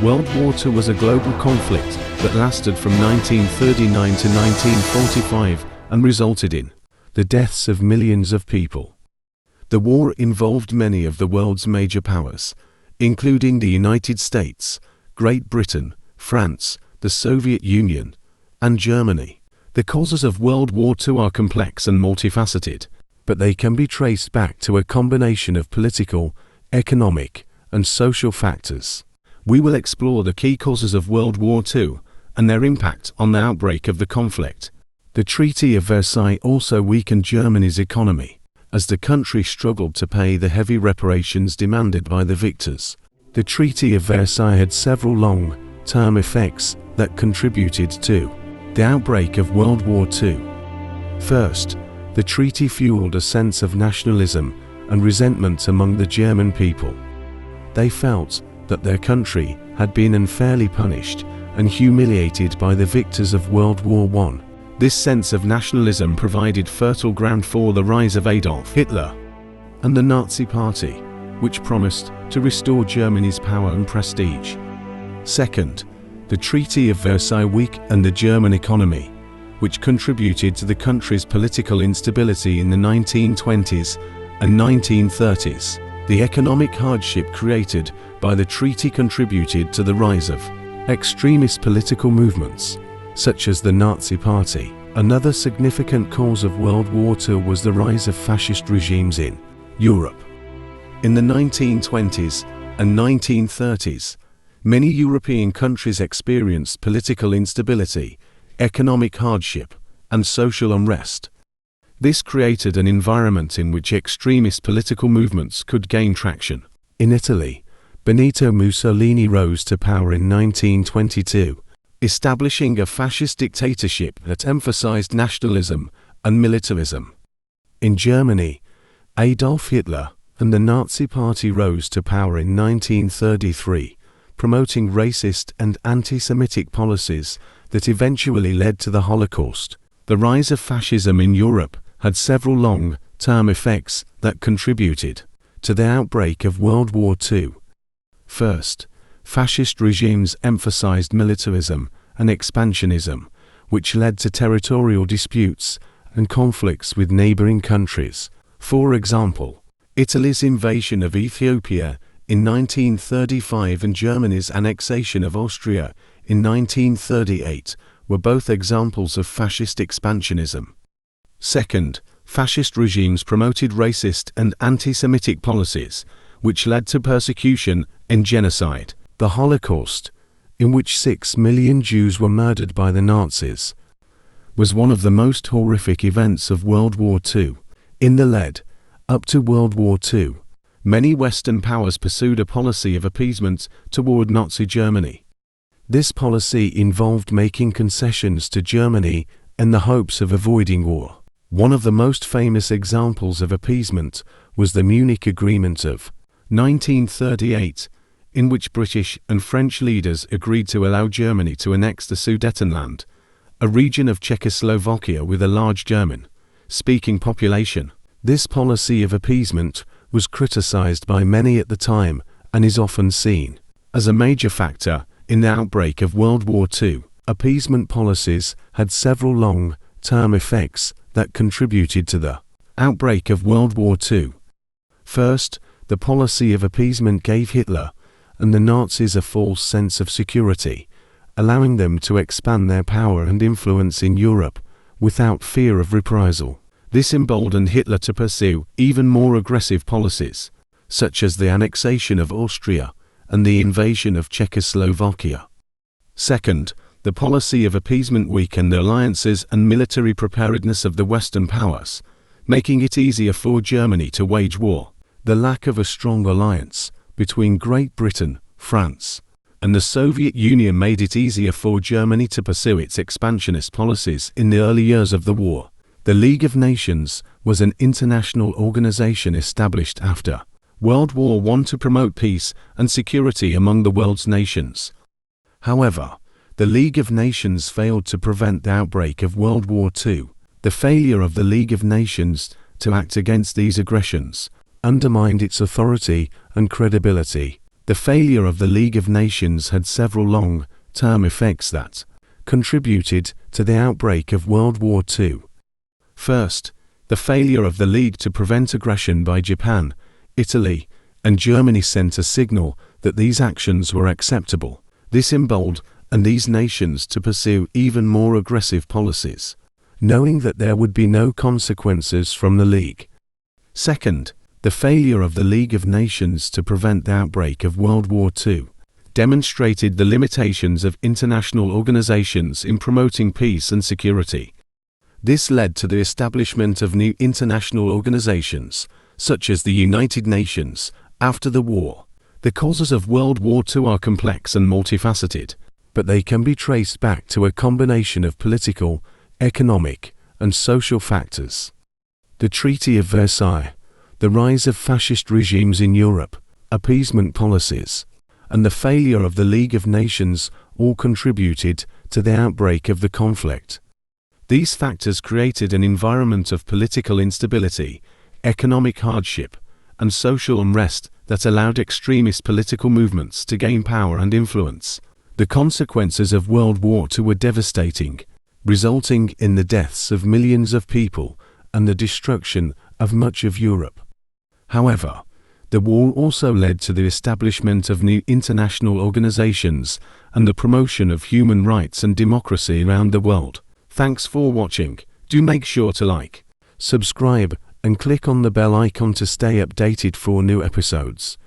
World War II was a global conflict that lasted from 1939 to 1945 and resulted in the deaths of millions of people. The war involved many of the world's major powers, including the United States, Great Britain, France, the Soviet Union, and Germany. The causes of World War II are complex and multifaceted, but they can be traced back to a combination of political, economic, and social factors. We will explore the key causes of World War II and their impact on the outbreak of the conflict. The Treaty of Versailles also weakened Germany's economy, as the country struggled to pay the heavy reparations demanded by the victors. The Treaty of Versailles had several long-term effects that contributed to the outbreak of World War II. First, the treaty fueled a sense of nationalism and resentment among the German people. They felt that their country had been unfairly punished and humiliated by the victors of World War I. This sense of nationalism provided fertile ground for the rise of Adolf Hitler and the Nazi Party, which promised to restore Germany's power and prestige. Second, the Treaty of Versailles weakened the German economy, which contributed to the country's political instability in the 1920s and 1930s. The economic hardship created by the treaty contributed to the rise of extremist political movements, such as the Nazi Party. Another significant cause of World War II was the rise of fascist regimes in Europe. In the 1920s and 1930s, many European countries experienced political instability, economic hardship, and social unrest. This created an environment in which extremist political movements could gain traction. In Italy, Benito Mussolini rose to power in 1922, establishing a fascist dictatorship that emphasized nationalism and militarism. In Germany, Adolf Hitler and the Nazi Party rose to power in 1933, promoting racist and anti-Semitic policies that eventually led to the Holocaust. The rise of fascism in Europe had several long-term effects that contributed to the outbreak of World War II. First, fascist regimes emphasized militarism and expansionism, which led to territorial disputes and conflicts with neighboring countries. For example, Italy's invasion of Ethiopia in 1935 and Germany's annexation of Austria in 1938 were both examples of fascist expansionism. Second, fascist regimes promoted racist and anti-Semitic policies, which led to persecution and genocide. The Holocaust, in which 6 million Jews were murdered by the Nazis, was one of the most horrific events of World War II. In the lead up to World War II, many Western powers pursued a policy of appeasement toward Nazi Germany. This policy involved making concessions to Germany in the hopes of avoiding war. One of the most famous examples of appeasement was the Munich Agreement of 1938, in which British and French leaders agreed to allow Germany to annex the Sudetenland, a region of Czechoslovakia with a large German-speaking population. This policy of appeasement was criticized by many at the time and is often seen as a major factor in the outbreak of World War II. Appeasement policies had several long-term effects that contributed to the outbreak of World War II. First, the policy of appeasement gave Hitler and the Nazis a false sense of security, allowing them to expand their power and influence in Europe without fear of reprisal. This emboldened Hitler to pursue even more aggressive policies, such as the annexation of Austria and the invasion of Czechoslovakia. Second, the policy of appeasement weakened the alliances and military preparedness of the Western powers, making it easier for Germany to wage war. The lack of a strong alliance between Great Britain, France, and the Soviet Union made it easier for Germany to pursue its expansionist policies in the early years of the war. The League of Nations was an international organization established after World War I to promote peace and security among the world's nations. However, the League of Nations failed to prevent the outbreak of World War II. The failure of the League of Nations to act against these aggressions undermined its authority and credibility. The failure of the League of Nations had several long-term effects that contributed to the outbreak of World War II. First, the failure of the League to prevent aggression by Japan, Italy, and Germany sent a signal that these actions were acceptable. This emboldened these nations to pursue even more aggressive policies, knowing that there would be no consequences from the League. Second, the failure of the League of Nations to prevent the outbreak of World War II demonstrated the limitations of international organizations in promoting peace and security. This led to the establishment of new international organizations, such as the United Nations, after the war. The causes of World War II are complex and multifaceted, but they can be traced back to a combination of political, economic, and social factors. The Treaty of Versailles, the rise of fascist regimes in Europe, appeasement policies, and the failure of the League of Nations all contributed to the outbreak of the conflict. These factors created an environment of political instability, economic hardship, and social unrest that allowed extremist political movements to gain power and influence. The consequences of World War II were devastating, resulting in the deaths of millions of people and the destruction of much of Europe. However, the war also led to the establishment of new international organizations and the promotion of human rights and democracy around the world. Thanks for watching. Do make sure to like, subscribe, and click on the bell icon to stay updated for new episodes.